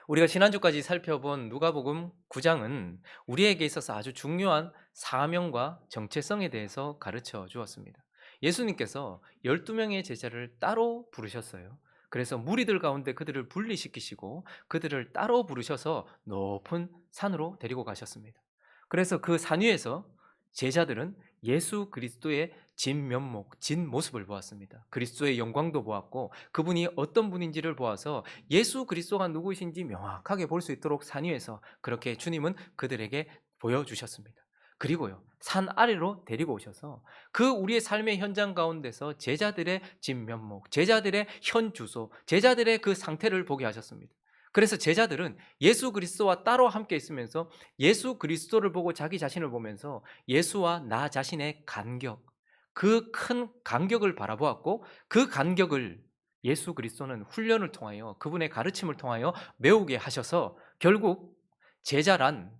우리가 지난주까지 살펴본 누가복음 9장은 우리에게 있어서 아주 중요한 사명과 정체성에 대해서 가르쳐 주었습니다. 예수님께서 12명의 제자를 따로 부르셨어요. 그래서 무리들 가운데 그들을 분리시키시고 그들을 따로 부르셔서 높은 산으로 데리고 가셨습니다. 그래서 그 산 위에서 제자들은 예수 그리스도의 진면목, 진모습을 보았습니다. 그리스도의 영광도 보았고 그분이 어떤 분인지를 보아서 예수 그리스도가 누구이신지 명확하게 볼 수 있도록 산 위에서 그렇게 주님은 그들에게 보여주셨습니다. 그리고요, 산 아래로 데리고 오셔서 그 우리의 삶의 현장 가운데서 제자들의 진면목, 제자들의 현 주소, 제자들의 그 상태를 보게 하셨습니다. 그래서 제자들은 예수 그리스도와 따로 함께 있으면서 예수 그리스도를 보고 자기 자신을 보면서 예수와 나 자신의 간격, 그 큰 간격을 바라보았고 그 간격을 예수 그리스도는 훈련을 통하여 그분의 가르침을 통하여 메우게 하셔서 제자란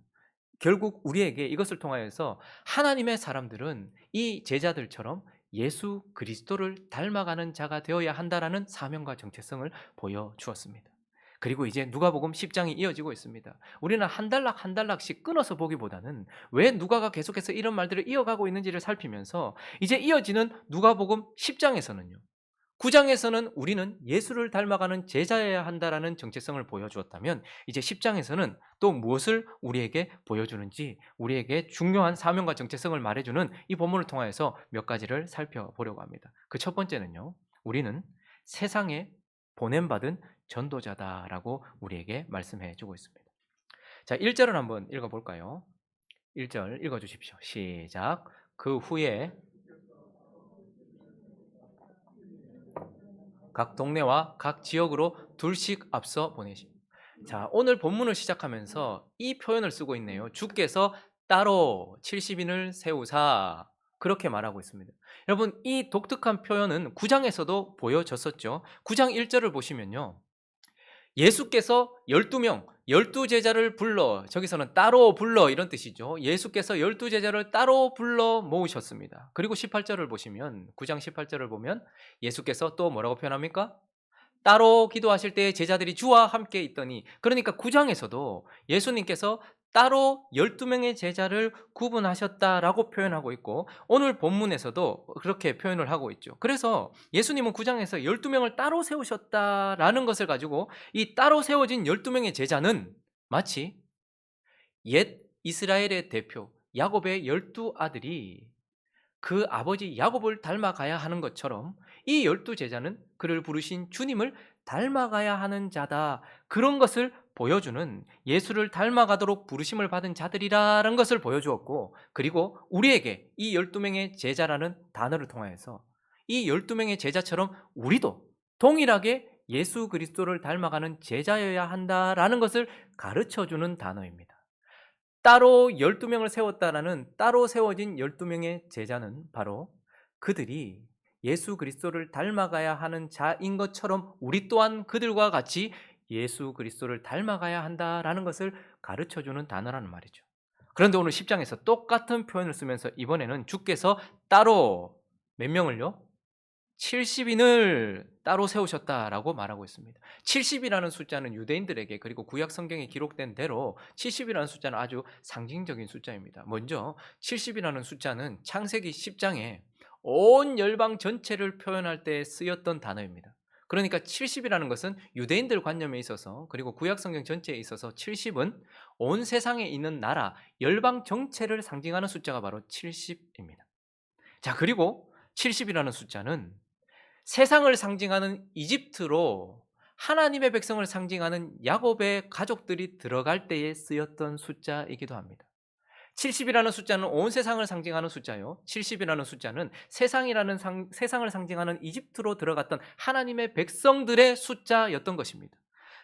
결국 우리에게 이것을 통하여서 하나님의 사람들은 이 제자들처럼 예수 그리스도를 닮아가는 자가 되어야 한다라는 사명과 정체성을 보여주었습니다. 그리고 이제 누가복음 10장이 이어지고 있습니다. 우리는 한 단락 한 단락씩 끊어서 보기보다는 왜 누가가 계속해서 이런 말들을 이어가고 있는지를 살피면서 이제 이어지는 누가복음 10장에서는요. 9장에서는 우리는 예수를 닮아가는 제자여야 한다라는 정체성을 보여주었다면 이제 10장에서는 또 무엇을 우리에게 보여주는지 우리에게 중요한 사명과 정체성을 말해주는 이 본문을 통해서 몇 가지를 살펴보려고 합니다. 그 첫 번째는요. 우리는 세상에 보냄받은 전도자다라고 우리에게 말씀해 주고 있습니다. 자, 1절을 한번 읽어볼까요? 1절 읽어주십시오. 시작. 그 후에 각 동네와 각 지역으로 둘씩 앞서 보내시. 자, 오늘 본문을 시작하면서 이 표현을 쓰고 있네요. 주께서 따로 70인을 세우사 그렇게 말하고 있습니다. 여러분, 이 독특한 표현은 9장에서도 보여졌었죠. 9장 1절을 보시면요. 예수께서 12명, 12제자를 불러, 저기서는 따로 불러 이런 뜻이죠. 예수께서 12제자를 따로 불러 모으셨습니다. 그리고 18절을 보시면 9장 18절을 보면 예수께서 또 뭐라고 표현합니까? 따로 기도하실 때 제자들이 주와 함께 있더니, 그러니까 9장에서도 예수님께서 따로 12명의 제자를 구분하셨다라고 표현하고 있고 오늘 본문에서도 그렇게 표현을 하고 있죠. 그래서 예수님은 9장에서 12명을 따로 세우셨다라는 것을 가지고 이 따로 세워진 12명의 제자는 마치 옛 이스라엘의 대표 야곱의 12아들이 그 아버지 야곱을 닮아가야 하는 것처럼 이 12제자는 그를 부르신 주님을 닮아가야 하는 자다. 그런 것을 보여주는 예수를 닮아가도록 부르심을 받은 자들이라는 것을 보여주었고 그리고 우리에게 이 12명의 제자라는 단어를 통하여서 이 12명의 제자처럼 우리도 동일하게 예수 그리스도를 닮아가는 제자여야 한다라는 것을 가르쳐주는 단어입니다. 따로 12명을 세웠다라는 따로 세워진 12명의 제자는 바로 그들이 예수 그리스도를 닮아가야 하는 자인 것처럼 우리 또한 그들과 같이 예수 그리스도를 닮아가야 한다라는 것을 가르쳐주는 단어라는 말이죠. 그런데 오늘 10장에서 똑같은 표현을 쓰면서 이번에는 주께서 따로 몇 명을요? 70인을 따로 세우셨다라고 말하고 있습니다. 70이라는 숫자는 유대인들에게 그리고 구약 성경에 기록된 대로 70이라는 숫자는 아주 상징적인 숫자입니다. 먼저 70이라는 숫자는 창세기 10장에 온 열방 전체를 표현할 때 쓰였던 단어입니다. 그러니까 70이라는 것은 유대인들 관념에 있어서 그리고 구약 성경 전체에 있어서 70은 온 세상에 있는 나라, 열방 전체를 상징하는 숫자가 바로 70입니다. 자, 그리고 70이라는 숫자는 세상을 상징하는 이집트로 하나님의 백성을 상징하는 야곱의 가족들이 들어갈 때에 쓰였던 숫자이기도 합니다. 70이라는 숫자는 온 세상을 상징하는 숫자요. 70이라는 숫자는 세상을 상징하는 이집트로 들어갔던 하나님의 백성들의 숫자였던 것입니다.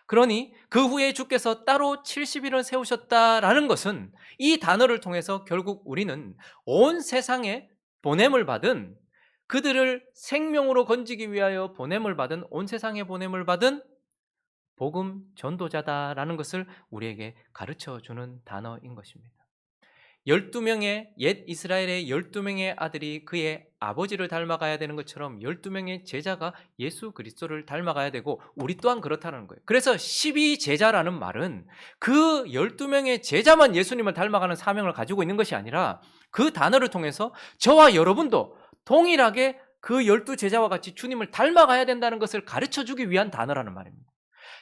그러니 그 후에 주께서 따로 70일을 세우셨다라는 것은 이 단어를 통해서 결국 우리는 온 세상에 보냄을 받은 그들을 생명으로 건지기 위하여 보냄을 받은 온 세상에 보냄을 받은 복음 전도자다라는 것을 우리에게 가르쳐 주는 단어인 것입니다. 12명의 옛 이스라엘의 12명의 아들이 그의 아버지를 닮아가야 되는 것처럼 12명의 제자가 예수 그리스도를 닮아가야 되고 우리 또한 그렇다는 거예요. 그래서 12제자라는 말은 그 12명의 제자만 예수님을 닮아가는 사명을 가지고 있는 것이 아니라 그 단어를 통해서 저와 여러분도 동일하게 그 12제자와 같이 주님을 닮아가야 된다는 것을 가르쳐주기 위한 단어라는 말입니다.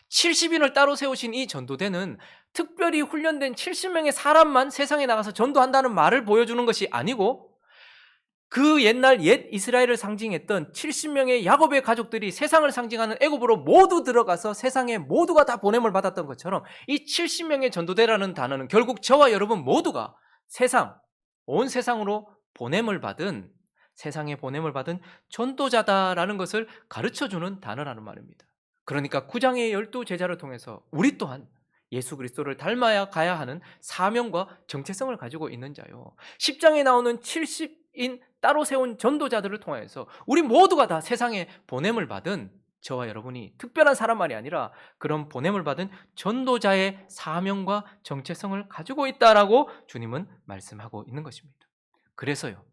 70인을 따로 세우신 이 전도대는 특별히 훈련된 70명의 사람만 세상에 나가서 전도한다는 말을 보여주는 것이 아니고 그 옛날 옛 이스라엘을 상징했던 70명의 야곱의 가족들이 세상을 상징하는 애굽으로 모두 들어가서 세상에 모두가 다 보냄을 받았던 것처럼 이 70명의 전도대라는 단어는 결국 저와 여러분 모두가 온 세상으로 보냄을 받은 세상에 보냄을 받은 전도자다라는 것을 가르쳐주는 단어라는 말입니다. 그러니까 9장의 12제자를 통해서 우리 또한 예수 그리스도를 닮아야 가야 하는 사명과 정체성을 가지고 있는 자요. 10장에 나오는 70인 따로 세운 전도자들을 통해서 우리 모두가 다 세상에 보냄을 받은 저와 여러분이 특별한 사람만이 아니라 그런 보냄을 받은 전도자의 사명과 정체성을 가지고 있다라고 주님은 말씀하고 있는 것입니다. 그래서요.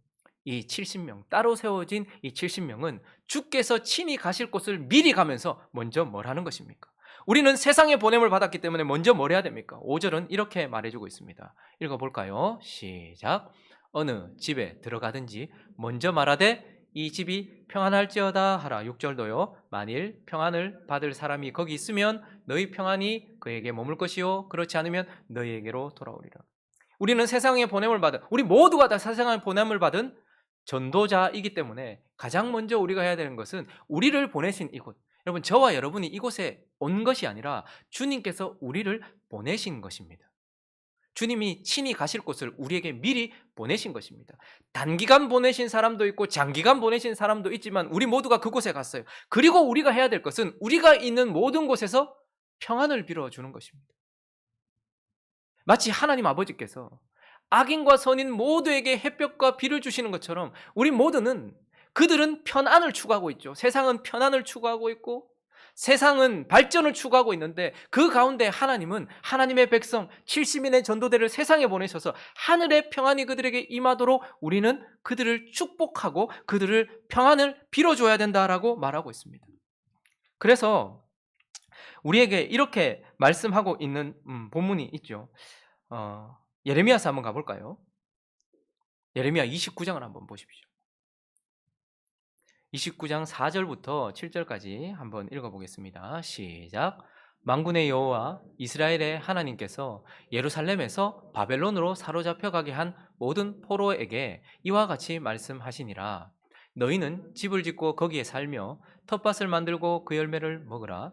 이 70명, 따로 세워진 이 70명은 주께서 친히 가실 곳을 미리 가면서 먼저 뭘 하는 것입니까? 우리는 세상에 보냄을 받았기 때문에 먼저 뭘 해야 됩니까? 5절은 이렇게 말해주고 있습니다. 읽어볼까요? 시작. 어느 집에 들어가든지 먼저 말하되 이 집이 평안할지어다 하라. 6절도요. 만일 평안을 받을 사람이 거기 있으면 너희 평안이 그에게 머물 것이요 그렇지 않으면 너희에게로 돌아오리라. 우리는 세상에 보냄을 받은, 우리 모두가 다 세상에 보냄을 받은 전도자이기 때문에 가장 먼저 우리가 해야 되는 것은 우리를 보내신 이곳, 여러분 저와 여러분이 이곳에 온 것이 아니라 주님께서 우리를 보내신 것입니다. 주님이 친히 가실 곳을 우리에게 미리 보내신 것입니다. 단기간 보내신 사람도 있고 장기간 보내신 사람도 있지만 우리 모두가 그곳에 갔어요. 그리고 우리가 해야 될 것은 우리가 있는 모든 곳에서 평안을 빌어주는 것입니다. 마치 하나님 아버지께서 악인과 선인 모두에게 햇볕과 비를 주시는 것처럼 우리 모두는 그들은 편안을 추구하고 있죠. 세상은 편안을 추구하고 있고 세상은 발전을 추구하고 있는데 그 가운데 하나님은 하나님의 백성 70인의 전도대를 세상에 보내셔서 하늘의 평안이 그들에게 임하도록 우리는 그들을 축복하고 그들을 평안을 빌어줘야 된다라고 말하고 있습니다. 그래서 우리에게 이렇게 말씀하고 있는 본문이 있죠. 예레미야서 한번 가볼까요? 예레미야 29장을 한번 보십시오. 29장 4절부터 7절까지 한번 읽어보겠습니다. 시작. 만군의 여호와 이스라엘의 하나님께서 예루살렘에서 바벨론으로 사로잡혀가게 한 모든 포로에게 이와 같이 말씀하시니라. 너희는 집을 짓고 거기에 살며 텃밭을 만들고 그 열매를 먹으라.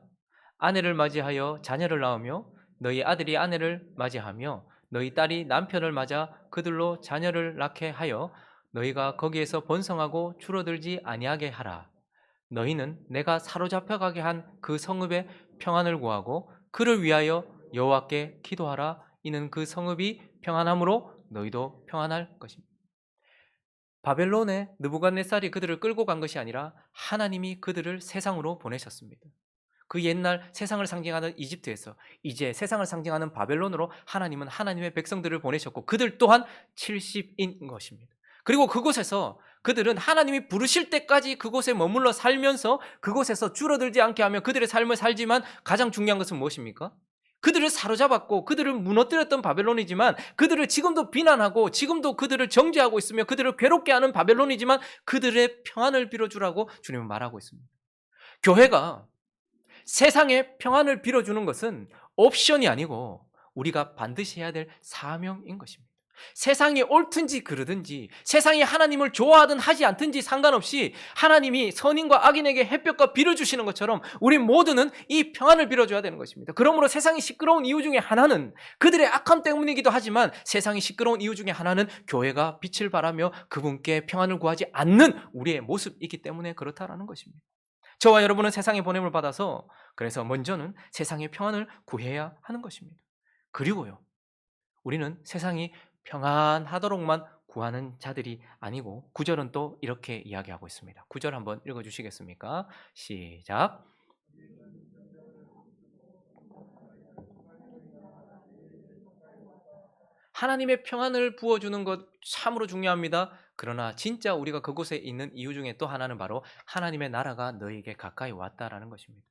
아내를 맞이하여 자녀를 낳으며 너희 아들이 아내를 맞이하며 너희 딸이 남편을 맞아 그들로 자녀를 낳게 하여 너희가 거기에서 번성하고 줄어들지 아니하게 하라. 너희는 내가 사로잡혀가게 한 그 성읍의 평안을 구하고 그를 위하여 여호와께 기도하라. 이는 그 성읍이 평안함으로 너희도 평안할 것입니다. 바벨론의 느부갓네살이 그들을 끌고 간 것이 아니라 하나님이 그들을 세상으로 보내셨습니다. 그 옛날 세상을 상징하는 이집트에서 이제 세상을 상징하는 바벨론으로 하나님은 하나님의 백성들을 보내셨고 그들 또한 70인 것입니다. 그리고 그곳에서 그들은 하나님이 부르실 때까지 그곳에 머물러 살면서 그곳에서 줄어들지 않게 하며 그들의 삶을 살지만 가장 중요한 것은 무엇입니까? 그들을 사로잡았고 그들을 무너뜨렸던 바벨론이지만 그들을 지금도 비난하고 지금도 그들을 정죄하고 있으며 그들을 괴롭게 하는 바벨론이지만 그들의 평안을 빌어주라고 주님은 말하고 있습니다. 교회가 세상에 평안을 빌어주는 것은 옵션이 아니고 우리가 반드시 해야 될 사명인 것입니다. 세상이 옳든지 그르든지 세상이 하나님을 좋아하든 하지 않든지 상관없이 하나님이 선인과 악인에게 햇볕과 비를 주시는 것처럼 우리 모두는 이 평안을 빌어줘야 되는 것입니다. 그러므로 세상이 시끄러운 이유 중에 하나는 그들의 악함 때문이기도 하지만 세상이 시끄러운 이유 중에 하나는 교회가 빛을 발하며 그분께 평안을 구하지 않는 우리의 모습이기 때문에 그렇다라는 것입니다. 저와 여러분은 세상의 보냄을 받아서 그래서 먼저는 세상의 평안을 구해야 하는 것입니다. 그리고요, 우리는 세상이 평안하도록만 구하는 자들이 아니고 9절은 또 이렇게 이야기하고 있습니다. 9절 한번 읽어주시겠습니까? 시작. 하나님의 평안을 부어주는 것 참으로 중요합니다. 그러나 진짜 우리가 그곳에 있는 이유 중에 또 하나는 바로 하나님의 나라가 너에게 가까이 왔다라는 것입니다.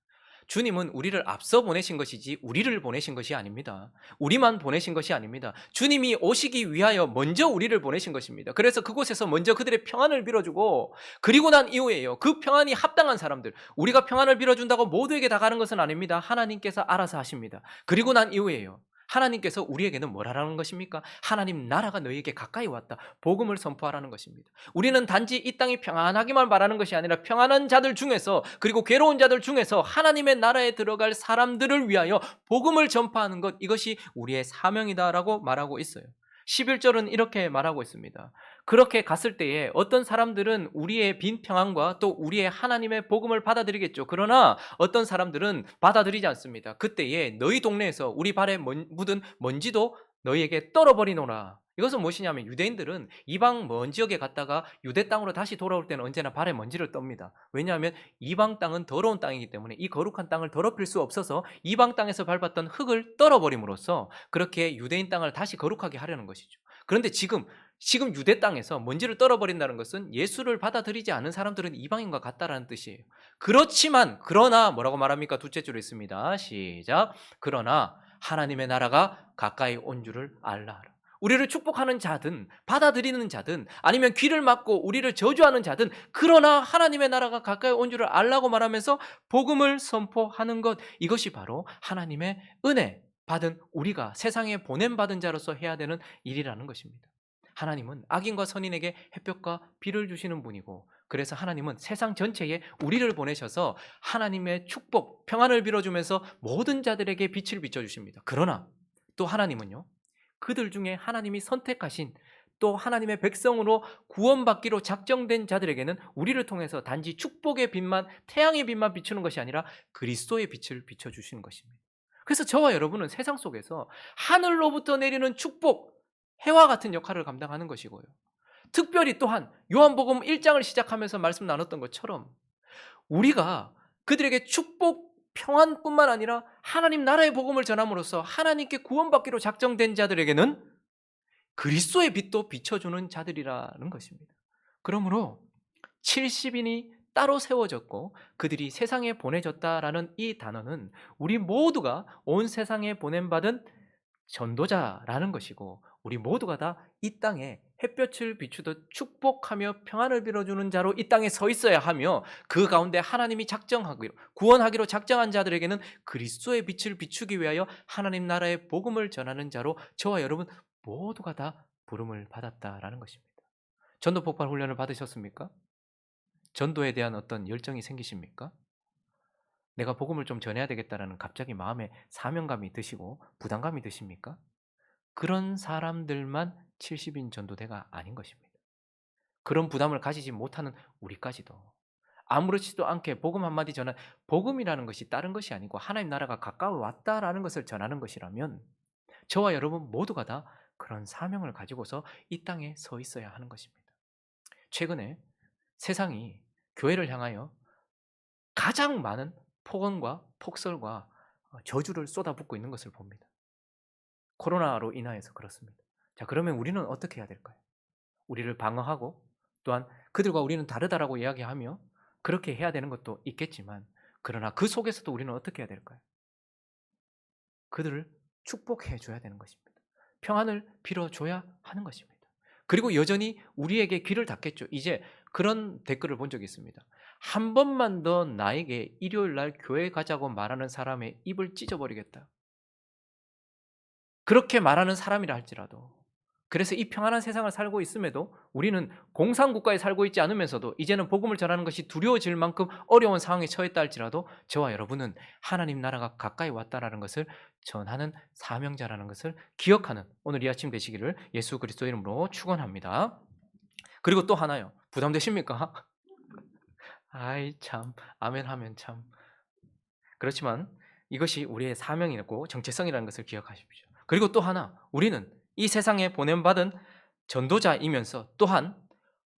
주님은 우리를 앞서 보내신 것이지 우리를 보내신 것이 아닙니다. 우리만 보내신 것이 아닙니다. 주님이 오시기 위하여 먼저 우리를 보내신 것입니다. 그래서 그곳에서 먼저 그들의 평안을 빌어주고, 그리고 난 이후에요, 그 평안이 합당한 사람들, 우리가 평안을 빌어준다고 모두에게 다 가는 것은 아닙니다. 하나님께서 알아서 하십니다. 그리고 난 이후에요, 하나님께서 우리에게는 뭘 하라는 것입니까? 하나님 나라가 너희에게 가까이 왔다, 복음을 선포하라는 것입니다. 우리는 단지 이 땅이 평안하기만 바라는 것이 아니라 평안한 자들 중에서, 그리고 괴로운 자들 중에서 하나님의 나라에 들어갈 사람들을 위하여 복음을 전파하는 것, 이것이 우리의 사명이다라고 말하고 있어요. 11절은 이렇게 말하고 있습니다. 그렇게 갔을 때에 어떤 사람들은 우리의 빈 평안과 또 우리의 하나님의 복음을 받아들이겠죠. 그러나 어떤 사람들은 받아들이지 않습니다. 그때에 너희 동네에서 우리 발에 묻은 먼지도 너희에게 떨어버리노라. 이것은 무엇이냐면, 유대인들은 이방 먼 지역에 갔다가 유대 땅으로 다시 돌아올 때는 언제나 발에 먼지를 떱니다. 왜냐하면 이방 땅은 더러운 땅이기 때문에 이 거룩한 땅을 더럽힐 수 없어서 이방 땅에서 밟았던 흙을 떨어버림으로써 그렇게 유대인 땅을 다시 거룩하게 하려는 것이죠. 그런데 지금 유대 땅에서 먼지를 떨어버린다는 것은 예수를 받아들이지 않은 사람들은 이방인과 같다라는 뜻이에요. 그러나 뭐라고 말합니까? 둘째 줄에 있습니다. 시작. 그러나 하나님의 나라가 가까이 온 줄을 알라. 우리를 축복하는 자든 받아들이는 자든 아니면 귀를 막고 우리를 저주하는 자든, 그러나 하나님의 나라가 가까이 온 줄을 알라고 말하면서 복음을 선포하는 것, 이것이 바로 하나님의 은혜 받은 우리가 세상에 보냄받은 자로서 해야 되는 일이라는 것입니다. 하나님은 악인과 선인에게 햇볕과 비를 주시는 분이고, 그래서 하나님은 세상 전체에 우리를 보내셔서 하나님의 축복, 평안을 빌어주면서 모든 자들에게 빛을 비춰주십니다. 그러나 또 하나님은요, 그들 중에 하나님이 선택하신 또 하나님의 백성으로 구원받기로 작정된 자들에게는 우리를 통해서 단지 축복의 빛만, 태양의 빛만 비추는 것이 아니라 그리스도의 빛을 비춰주시는 것입니다. 그래서 저와 여러분은 세상 속에서 하늘로부터 내리는 축복, 해와 같은 역할을 감당하는 것이고요, 특별히 또한 요한복음 1장을 시작하면서 말씀 나눴던 것처럼 우리가 그들에게 축복, 평안뿐만 아니라 하나님 나라의 복음을 전함으로써 하나님께 구원받기로 작정된 자들에게는 그리스도의 빛도 비춰주는 자들이라는 것입니다. 그러므로 70인이 따로 세워졌고 그들이 세상에 보내졌다라는 이 단어는 우리 모두가 온 세상에 보냄받은 전도자라는 것이고, 우리 모두가 다 이 땅에 햇볕을 비추듯 축복하며 평안을 빌어주는 자로 이 땅에 서 있어야 하며, 그 가운데 하나님이 작정하기로, 구원하기로 작정한 자들에게는 그리스도의 빛을 비추기 위하여 하나님 나라의 복음을 전하는 자로 저와 여러분 모두가 다 부름을 받았다라는 것입니다. 전도 폭발 훈련을 받으셨습니까? 전도에 대한 어떤 열정이 생기십니까? 내가 복음을 좀 전해야 되겠다라는 갑자기 마음에 사명감이 드시고 부담감이 드십니까? 그런 사람들만 70인 전도대가 아닌 것입니다. 그런 부담을 가지지 못하는 우리까지도 아무렇지도 않게 복음 한마디 전한, 복음이라는 것이 다른 것이 아니고 하나님 나라가 가까워 왔다라는 것을 전하는 것이라면 저와 여러분 모두가 다 그런 사명을 가지고서 이 땅에 서 있어야 하는 것입니다. 최근에 세상이 교회를 향하여 가장 많은 폭언과 폭설과 저주를 쏟아붓고 있는 것을 봅니다. 코로나로 인하여서 그렇습니다. 자, 그러면 우리는 어떻게 해야 될까요? 우리를 방어하고 또한 그들과 우리는 다르다라고 이야기하며 그렇게 해야 되는 것도 있겠지만, 그러나 그 속에서도 우리는 어떻게 해야 될까요? 그들을 축복해 줘야 되는 것입니다. 평안을 빌어줘야 하는 것입니다. 그리고 여전히 우리에게 귀를 닫겠죠. 이제 그런 댓글을 본 적이 있습니다. 한 번만 더 나에게 일요일 날 교회 가자고 말하는 사람의 입을 찢어버리겠다. 그렇게 말하는 사람이라 할지라도, 그래서 이 평안한 세상을 살고 있음에도 우리는 공산국가에 살고 있지 않으면서도 이제는 복음을 전하는 것이 두려워질 만큼 어려운 상황에 처했다 할지라도 저와 여러분은 하나님 나라가 가까이 왔다라는 것을 전하는 사명자라는 것을 기억하는 오늘 이 아침 되시기를 예수 그리스도 이름으로 축원합니다. 그리고 또 하나요. 부담되십니까? 아이 참, 아멘 하면 참. 그렇지만 이것이 우리의 사명이고 정체성이라는 것을 기억하십시오. 그리고 또 하나, 우리는 이 세상에 보냄받은 전도자이면서 또한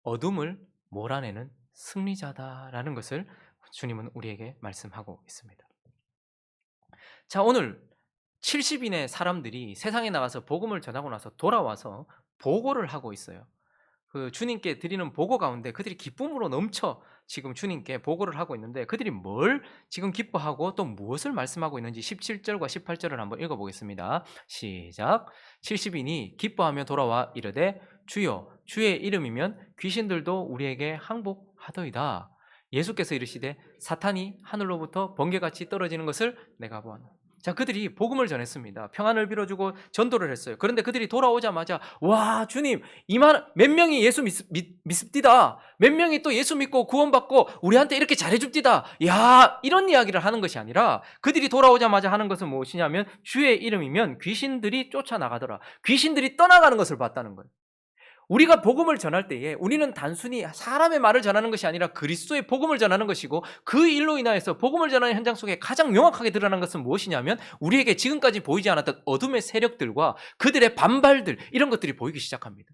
어둠을 몰아내는 승리자다라는 것을 주님은 우리에게 말씀하고 있습니다. 자, 오늘 70인의 사람들이 세상에 나가서 복음을 전하고 나서 돌아와서 보고를 하고 있어요. 그 주님께 드리는 보고 가운데 그들이 기쁨으로 넘쳐 지금 주님께 보고를 하고 있는데, 그들이 뭘 지금 기뻐하고 또 무엇을 말씀하고 있는지 17절과 18절을 한번 읽어보겠습니다. 시작. 70인이 기뻐하며 돌아와 이르되 주여 주의 이름이면 귀신들도 우리에게 항복하더이다. 예수께서 이르시되 사탄이 하늘로부터 번개같이 떨어지는 것을 내가 보았노라. 자, 그들이 복음을 전했습니다. 평안을 빌어주고 전도를 했어요. 그런데 그들이 돌아오자마자 와 주님, 이만 몇 명이 예수 믿습디다. 몇 명이 또 예수 믿고 구원받고 우리한테 이렇게 잘해줍디다. 야, 이런 이야기를 하는 것이 아니라 그들이 돌아오자마자 하는 것은 무엇이냐면 주의 이름이면 귀신들이 쫓아나가더라. 귀신들이 떠나가는 것을 봤다는 거예요. 우리가 복음을 전할 때에 우리는 단순히 사람의 말을 전하는 것이 아니라 그리스도의 복음을 전하는 것이고, 그 일로 인하여서 복음을 전하는 현장 속에 가장 명확하게 드러난 것은 무엇이냐면 우리에게 지금까지 보이지 않았던 어둠의 세력들과 그들의 반발들, 이런 것들이 보이기 시작합니다.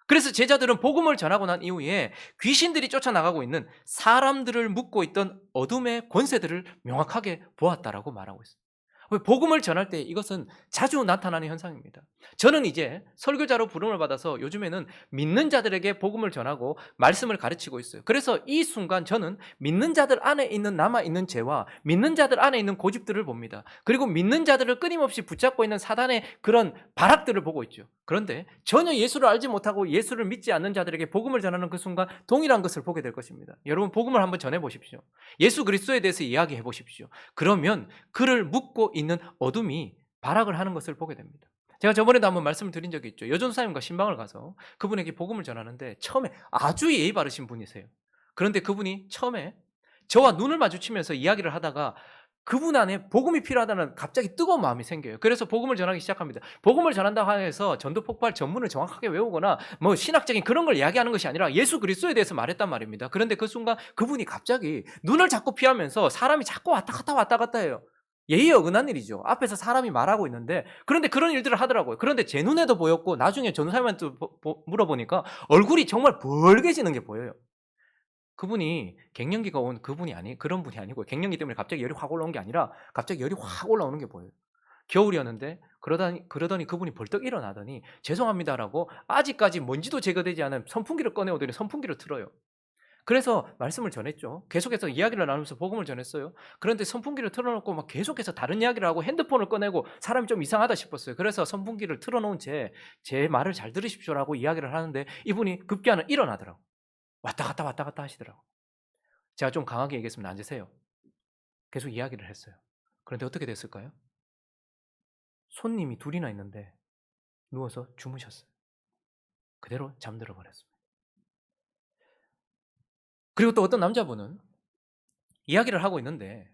그래서 제자들은 복음을 전하고 난 이후에 귀신들이 쫓아나가고 있는 사람들을 묶고 있던 어둠의 권세들을 명확하게 보았다라고 말하고 있습니다. 복음을 전할 때 이것은 자주 나타나는 현상입니다. 저는 이제 설교자로 부름을 받아서 요즘에는 믿는 자들에게 복음을 전하고 말씀을 가르치고 있어요. 그래서 이 순간 저는 믿는 자들 안에 있는 남아있는 죄와 믿는 자들 안에 있는 고집들을 봅니다. 그리고 믿는 자들을 끊임없이 붙잡고 있는 사단의 그런 발악들을 보고 있죠. 그런데 전혀 예수를 알지 못하고 예수를 믿지 않는 자들에게 복음을 전하는 그 순간 동일한 것을 보게 될 것입니다. 여러분, 복음을 한번 전해보십시오. 예수 그리스도에 대해서 이야기해 보십시오. 그러면 그를 묶고 있는 어둠이 발악을 하는 것을 보게 됩니다. 제가 저번에도 한번 말씀을 드린 적이 있죠. 여전사님과 신방을 가서 그분에게 복음을 전하는데 처음에 아주 예의 바르신 분이세요. 그런데 그분이 처음에 저와 눈을 마주치면서 이야기를 하다가 그분 안에 복음이 필요하다는 갑자기 뜨거운 마음이 생겨요. 그래서 복음을 전하기 시작합니다. 복음을 전한다고 해서 전도 폭발 전문을 정확하게 외우거나 뭐 신학적인 그런 걸 이야기하는 것이 아니라 예수 그리스도에 대해서 말했단 말입니다. 그런데 그 순간 그분이 갑자기 눈을 자꾸 피하면서 사람이 자꾸 왔다 갔다 해요. 예의에 어긋난 일이죠. 앞에서 사람이 말하고 있는데, 그런데 그런 일들을 하더라고요. 그런데 제 눈에도 보였고 나중에 전도사님한테 물어보니까 얼굴이 정말 벌게지는 게 보여요. 그분이 갱년기가 온 그런 분이 아니고, 갱년기 때문에 갑자기 열이 확 올라온 게 아니라 갑자기 열이 확 올라오는 게 보여요. 겨울이었는데 그러더니 그분이 벌떡 일어나더니 죄송합니다라고 아직까지 먼지도 제거되지 않은 선풍기를 꺼내오더니 선풍기를 틀어요. 그래서 말씀을 전했죠. 계속해서 이야기를 나누면서 복음을 전했어요. 그런데 선풍기를 틀어놓고 막 계속해서 다른 이야기를 하고 핸드폰을 꺼내고 사람이 좀 이상하다 싶었어요. 그래서 선풍기를 틀어놓은 제 말을 잘 들으십시오라고 이야기를 하는데 이분이 급기야는 일어나더라고. 왔다 갔다 하시더라고. 제가 좀 강하게 얘기했습니다. 앉으세요. 계속 이야기를 했어요. 그런데 어떻게 됐을까요? 손님이 둘이나 있는데 누워서 주무셨어요. 그대로 잠들어 버렸습니다. 그리고 또 어떤 남자분은 이야기를 하고 있는데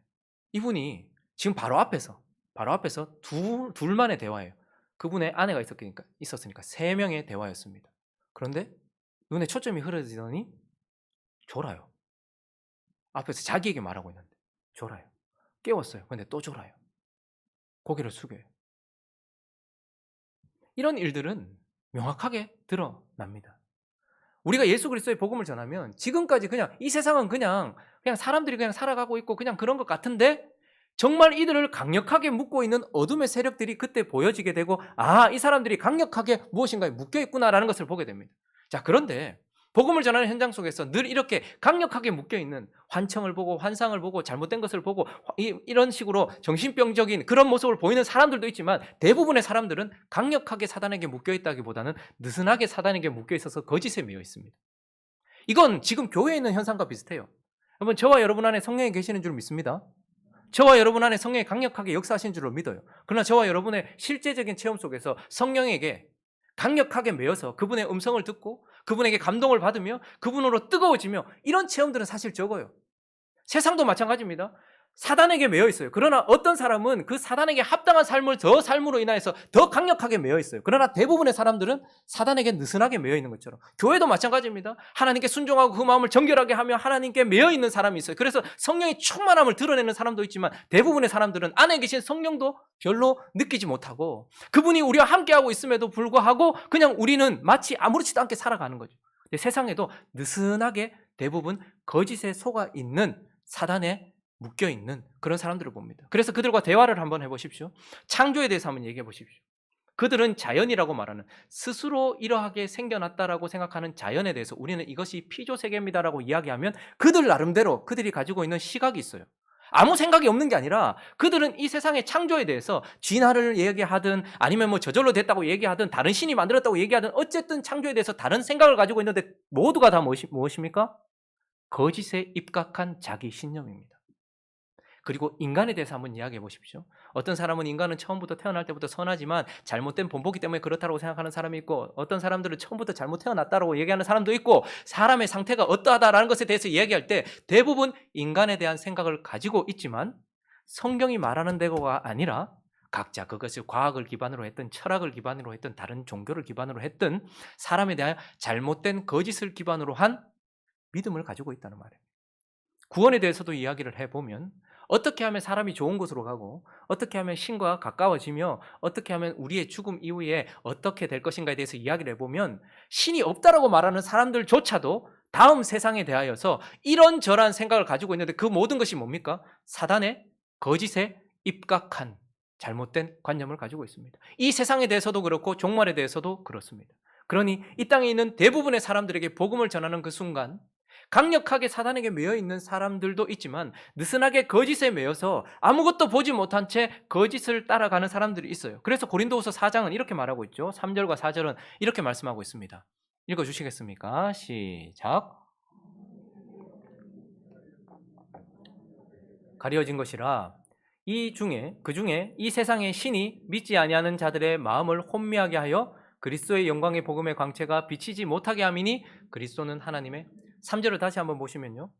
이분이 지금 바로 앞에서 둘만의 대화예요. 그분의 아내가 있었으니까 3명의 대화였습니다. 그런데 눈에 초점이 흐려지더니 졸아요. 앞에서 자기에게 말하고 있는데 졸아요. 깨웠어요. 근데 또 졸아요. 고개를 숙여요. 이런 일들은 명확하게 드러납니다. 우리가 예수 그리스도의 복음을 전하면 지금까지 그냥 이 세상은 그냥 사람들이 그냥 살아가고 있고 그냥 그런 것 같은데, 정말 이들을 강력하게 묶고 있는 어둠의 세력들이 그때 보여지게 되고, 이 사람들이 강력하게 무엇인가에 묶여 있구나라는 것을 보게 됩니다. 자, 그런데 복음을 전하는 현장 속에서 늘 이렇게 강력하게 묶여 있는 환청을 보고 환상을 보고 잘못된 것을 보고 이런 식으로 정신병적인 그런 모습을 보이는 사람들도 있지만, 대부분의 사람들은 강력하게 사단에게 묶여 있다기보다는 느슨하게 사단에게 묶여 있어서 거짓에 매여 있습니다. 이건 지금 교회에 있는 현상과 비슷해요. 여러분, 저와 여러분 안에 성령이 계시는 줄 믿습니다. 저와 여러분 안에 성령이 강력하게 역사하신 줄로 믿어요. 그러나 저와 여러분의 실제적인 체험 속에서 성령에게 강력하게 매여서 그분의 음성을 듣고 그분에게 감동을 받으며 그분으로 뜨거워지며 이런 체험들은 사실 적어요. 세상도 마찬가지입니다. 사단에게 매여 있어요. 그러나 어떤 사람은 그 사단에게 합당한 삶을 더 삶으로 인하여서 더 강력하게 매여 있어요. 그러나 대부분의 사람들은 사단에게 느슨하게 매여 있는 것처럼, 교회도 마찬가지입니다. 하나님께 순종하고 그 마음을 정결하게 하며 하나님께 매여 있는 사람이 있어요. 그래서 성령의 충만함을 드러내는 사람도 있지만 대부분의 사람들은 안에 계신 성령도 별로 느끼지 못하고 그분이 우리와 함께하고 있음에도 불구하고 그냥 우리는 마치 아무렇지도 않게 살아가는 거죠. 근데 세상에도 느슨하게 대부분 거짓에 속아 있는 사단의 묶여 있는 그런 사람들을 봅니다. 그래서 그들과 대화를 한번 해보십시오. 창조에 대해서 한번 얘기해 보십시오. 그들은 자연이라고 말하는 스스로 이러하게 생겨났다라고 생각하는 자연에 대해서 우리는 이것이 피조세계입니다라고 이야기하면 그들 나름대로 그들이 가지고 있는 시각이 있어요. 아무 생각이 없는 게 아니라 그들은 이 세상의 창조에 대해서 진화를 얘기하든 아니면 뭐 저절로 됐다고 얘기하든 다른 신이 만들었다고 얘기하든 어쨌든 창조에 대해서 다른 생각을 가지고 있는데 모두가 다 무엇입니까? 거짓에 입각한 자기 신념입니다. 그리고 인간에 대해서 한번 이야기해 보십시오. 어떤 사람은 인간은 처음부터 태어날 때부터 선하지만 잘못된 본보기 때문에 그렇다고 생각하는 사람이 있고 어떤 사람들은 처음부터 잘못 태어났다고 얘기하는 사람도 있고 사람의 상태가 어떠하다라는 것에 대해서 이야기할 때 대부분 인간에 대한 생각을 가지고 있지만 성경이 말하는 대로가 아니라 각자 그것을 과학을 기반으로 했든 철학을 기반으로 했든 다른 종교를 기반으로 했든 사람에 대한 잘못된 거짓을 기반으로 한 믿음을 가지고 있다는 말이에요. 구원에 대해서도 이야기를 해보면 어떻게 하면 사람이 좋은 곳으로 가고 어떻게 하면 신과 가까워지며 어떻게 하면 우리의 죽음 이후에 어떻게 될 것인가에 대해서 이야기를 해보면 신이 없다라고 말하는 사람들조차도 다음 세상에 대하여서 이런저런 생각을 가지고 있는데 그 모든 것이 뭡니까? 사단의 거짓에 입각한 잘못된 관념을 가지고 있습니다. 이 세상에 대해서도 그렇고 종말에 대해서도 그렇습니다. 그러니 이 땅에 있는 대부분의 사람들에게 복음을 전하는 그 순간 강력하게 사단에게 매여 있는 사람들도 있지만 느슨하게 거짓에 매여서 아무것도 보지 못한 채 거짓을 따라가는 사람들이 있어요. 그래서 고린도후서 4장은 이렇게 말하고 있죠. 3절과 4절은 이렇게 말씀하고 있습니다. 읽어주시겠습니까? 시작. 가려진 것이라 그 중에 이 세상의 신이 믿지 아니하는 자들의 마음을 혼미하게 하여 그리스도의 영광의 복음의 광채가 비치지 못하게 함이니 그리스도는 하나님의 3절을 다시 한번 보시면요.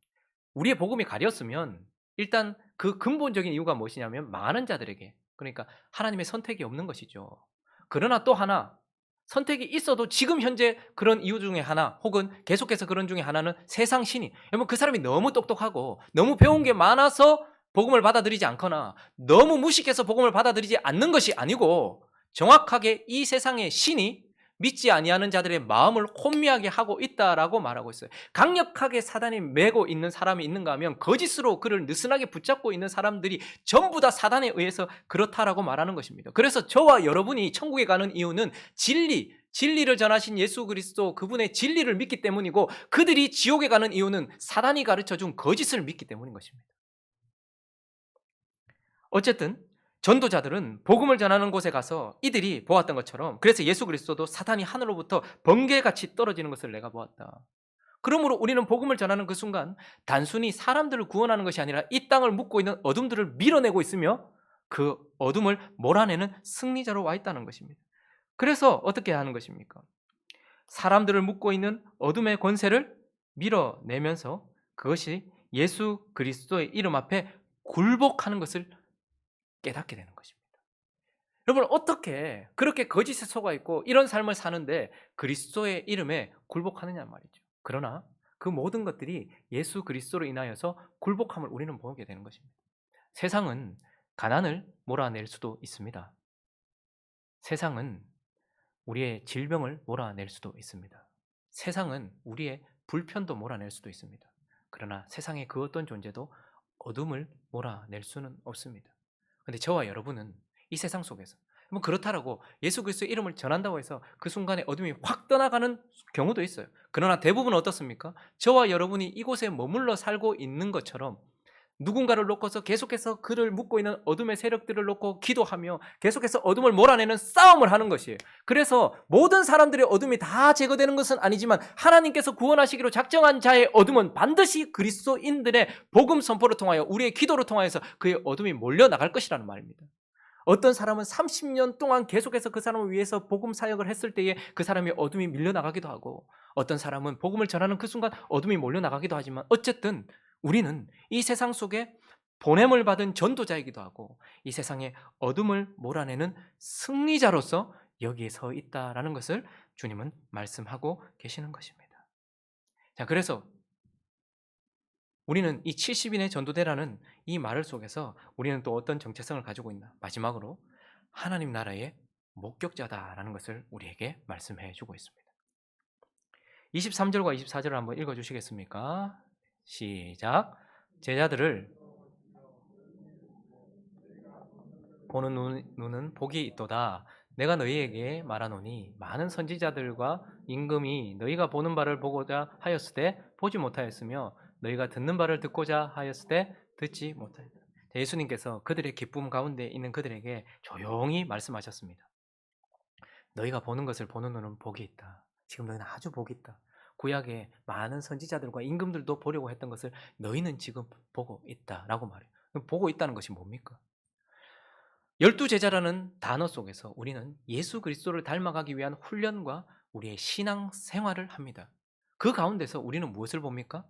우리의 복음이 가렸으면 일단 그 근본적인 이유가 무엇이냐면 많은 자들에게 그러니까 하나님의 선택이 없는 것이죠. 그러나 또 하나 선택이 있어도 지금 현재 그런 이유 중에 하나 혹은 계속해서 그런 중에 하나는 세상 신이 여러분 그 사람이 너무 똑똑하고 너무 배운 게 많아서 복음을 받아들이지 않거나 너무 무식해서 복음을 받아들이지 않는 것이 아니고 정확하게 이 세상의 신이 믿지 아니하는 자들의 마음을 혼미하게 하고 있다라고 말하고 있어요. 강력하게 사단이 매고 있는 사람이 있는가 하면 거짓으로 그를 느슨하게 붙잡고 있는 사람들이 전부 다 사단에 의해서 그렇다라고 말하는 것입니다. 그래서 저와 여러분이 천국에 가는 이유는 진리를 전하신 예수 그리스도 그분의 진리를 믿기 때문이고 그들이 지옥에 가는 이유는 사단이 가르쳐준 거짓을 믿기 때문인 것입니다. 어쨌든 전도자들은 복음을 전하는 곳에 가서 이들이 보았던 것처럼 그래서 예수 그리스도도 사탄이 하늘로부터 번개같이 떨어지는 것을 내가 보았다. 그러므로 우리는 복음을 전하는 그 순간 단순히 사람들을 구원하는 것이 아니라 이 땅을 묶고 있는 어둠들을 밀어내고 있으며 그 어둠을 몰아내는 승리자로 와 있다는 것입니다. 그래서 어떻게 하는 것입니까? 사람들을 묶고 있는 어둠의 권세를 밀어내면서 그것이 예수 그리스도의 이름 앞에 굴복하는 것을 깨닫게 되는 것입니다. 여러분 어떻게 그렇게 거짓에 속아 있고 이런 삶을 사는데 그리스도의 이름에 굴복하느냐 말이죠. 그러나 그 모든 것들이 예수 그리스도로 인하여서 굴복함을 우리는 보게 되는 것입니다. 세상은 가난을 몰아낼 수도 있습니다. 세상은 우리의 질병을 몰아낼 수도 있습니다. 세상은 우리의 불편도 몰아낼 수도 있습니다. 그러나 세상의 그 어떤 존재도 어둠을 몰아낼 수는 없습니다. 그런데 저와 여러분은 이 세상 속에서 뭐 그렇다라고 예수 그리스도의 이름을 전한다고 해서 그 순간에 어둠이 확 떠나가는 경우도 있어요. 그러나 대부분은 어떻습니까? 저와 여러분이 이곳에 머물러 살고 있는 것처럼 누군가를 놓고서 계속해서 그를 묶고 있는 어둠의 세력들을 놓고 기도하며 계속해서 어둠을 몰아내는 싸움을 하는 것이에요. 그래서 모든 사람들의 어둠이 다 제거되는 것은 아니지만 하나님께서 구원하시기로 작정한 자의 어둠은 반드시 그리스도인들의 복음 선포를 통하여 우리의 기도를 통하여서 그의 어둠이 몰려나갈 것이라는 말입니다. 어떤 사람은 30년 동안 계속해서 그 사람을 위해서 복음 사역을 했을 때에 그 사람의 어둠이 밀려나가기도 하고 어떤 사람은 복음을 전하는 그 순간 어둠이 몰려나가기도 하지만 어쨌든 우리는 이 세상 속에 보냄을 받은 전도자이기도 하고 이 세상의 어둠을 몰아내는 승리자로서 여기에 서 있다라는 것을 주님은 말씀하고 계시는 것입니다. 자, 그래서 우리는 이 70인의 전도대라는 이 말을 속에서 우리는 또 어떤 정체성을 가지고 있나? 마지막으로 하나님 나라의 목격자다라는 것을 우리에게 말씀해 주고 있습니다. 23절과 24절을 한번 읽어 주시겠습니까? 시작. 제자들을 보는 눈은 복이 있도다. 내가 너희에게 말하노니 많은 선지자들과 임금이 너희가 보는 바를 보고자 하였을 때 보지 못하였으며 너희가 듣는 바를 듣고자 하였을 때 듣지 못하였다. 예수님께서 그들의 기쁨 가운데 있는 그들에게 조용히 말씀하셨습니다. 너희가 보는 것을 보는 눈은 복이 있다. 지금 너희는 아주 복이 있다. 구약에 많은 선지자들과 임금들도 보려고 했던 것을 너희는 지금 보고 있다라고 말해요. 보고 있다는 것이 뭡니까? 12제자라는 단어 속에서 우리는 예수 그리스도를 닮아가기 위한 훈련과 우리의 신앙 생활을 합니다. 그 가운데서 우리는 무엇을 봅니까?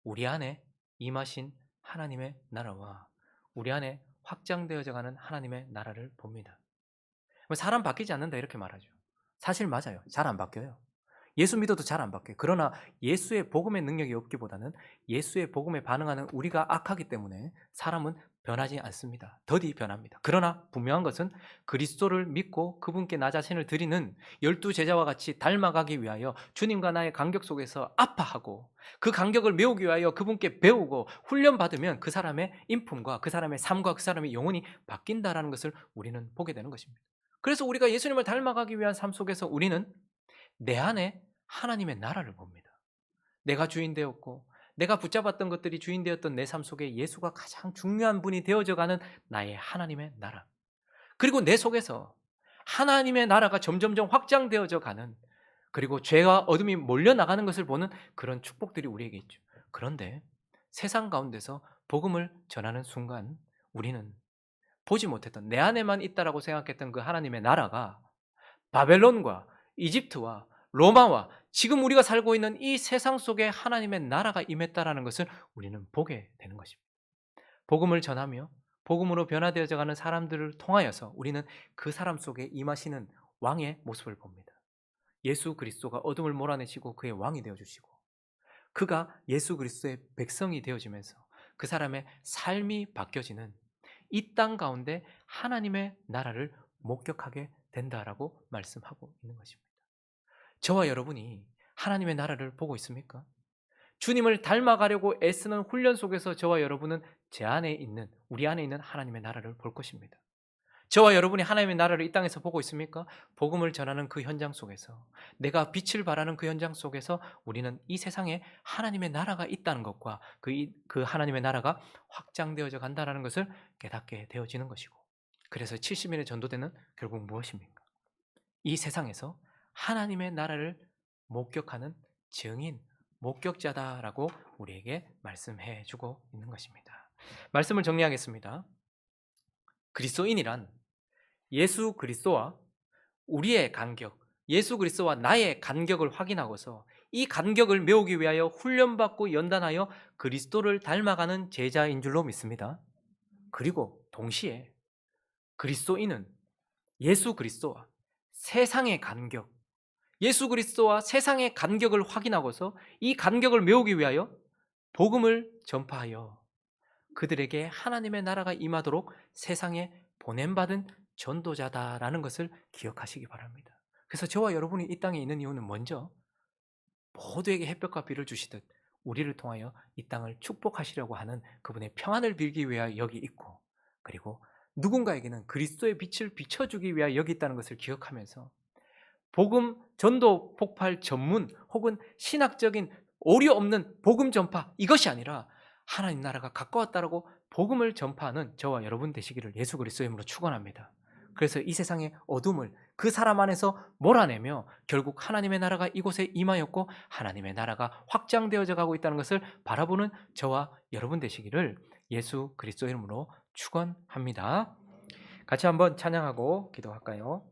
우리 안에 임하신 하나님의 나라와 우리 안에 확장되어져 가는 하나님의 나라를 봅니다. 사람 바뀌지 않는다 이렇게 말하죠. 사실 맞아요. 잘 안 바뀌어요. 예수 믿어도 잘 안 바뀌어요. 그러나 예수의 복음의 능력이 없기보다는 예수의 복음에 반응하는 우리가 악하기 때문에 사람은 변하지 않습니다. 더디 변합니다. 그러나 분명한 것은 그리스도를 믿고 그분께 나 자신을 드리는 12제자와 같이 닮아가기 위하여 주님과 나의 간격 속에서 아파하고 그 간격을 메우기 위하여 그분께 배우고 훈련받으면 그 사람의 인품과 그 사람의 삶과 그 사람의 영혼이 바뀐다라는 것을 우리는 보게 되는 것입니다. 그래서 우리가 예수님을 닮아가기 위한 삶 속에서 우리는 내 안에 하나님의 나라를 봅니다. 내가 주인 되었고 내가 붙잡았던 것들이 주인 되었던 내 삶 속에 예수가 가장 중요한 분이 되어져 가는 나의 하나님의 나라. 그리고 내 속에서 하나님의 나라가 점점점 확장되어져 가는, 그리고 죄와 어둠이 몰려나가는 것을 보는 그런 축복들이 우리에게 있죠. 그런데 세상 가운데서 복음을 전하는 순간 우리는 보지 못했던, 내 안에만 있다라고 생각했던 그 하나님의 나라가 바벨론과 이집트와 로마와 지금 우리가 살고 있는 이 세상 속에 하나님의 나라가 임했다라는 것을 우리는 보게 되는 것입니다. 복음을 전하며 복음으로 변화되어져 가는 사람들을 통하여서 우리는 그 사람 속에 임하시는 왕의 모습을 봅니다. 예수 그리스도가 어둠을 몰아내시고 그의 왕이 되어주시고 그가 예수 그리스도의 백성이 되어지면서 그 사람의 삶이 바뀌어지는 이 땅 가운데 하나님의 나라를 목격하게 된다라고 말씀하고 있는 것입니다. 저와 여러분이 하나님의 나라를 보고 있습니까? 주님을 닮아가려고 애쓰는 훈련 속에서 저와 여러분은 제 안에 있는, 우리 안에 있는 하나님의 나라를 볼 것입니다. 저와 여러분이 하나님의 나라를 이 땅에서 보고 있습니까? 복음을 전하는 그 현장 속에서, 내가 빛을 발하는 그 현장 속에서 우리는 이 세상에 하나님의 나라가 있다는 것과 그 하나님의 나라가 확장되어져 간다는 것을 깨닫게 되어지는 것이고, 그래서 70일의 전도대는 결국 무엇입니까? 이 세상에서 하나님의 나라를 목격하는 증인, 목격자다라고 우리에게 말씀해 주고 있는 것입니다. 말씀을 정리하겠습니다. 그리스도인이란 예수 그리스도와 우리의 간격, 예수 그리스도와 나의 간격을 확인하고서 이 간격을 메우기 위하여 훈련받고 연단하여 그리스도를 닮아가는 제자인 줄로 믿습니다. 그리고 동시에 그리스도인은 예수 그리스도와 세상의 간격, 예수 그리스도와 세상의 간격을 확인하고서 이 간격을 메우기 위하여 복음을 전파하여 그들에게 하나님의 나라가 임하도록 세상에 보냄받은 전도자다라는 것을 기억하시기 바랍니다. 그래서 저와 여러분이 이 땅에 있는 이유는 먼저 모두에게 햇볕과 비를 주시듯 우리를 통하여 이 땅을 축복하시려고 하는 그분의 평안을 빌기 위하여 여기 있고, 그리고 누군가에게는 그리스도의 빛을 비춰주기 위하여 여기 있다는 것을 기억하면서 복음 전도 폭발 전문 혹은 신학적인 오류 없는 복음 전파, 이것이 아니라 하나님 나라가 가까웠다라고 복음을 전파하는 저와 여러분 되시기를 예수 그리스도의 이름으로 축원합니다. 그래서 이 세상의 어둠을 그 사람 안에서 몰아내며 결국 하나님의 나라가 이곳에 임하였고 하나님의 나라가 확장되어져 가고 있다는 것을 바라보는 저와 여러분 되시기를 예수 그리스도의 이름으로 축원합니다. 같이 한번 찬양하고 기도할까요?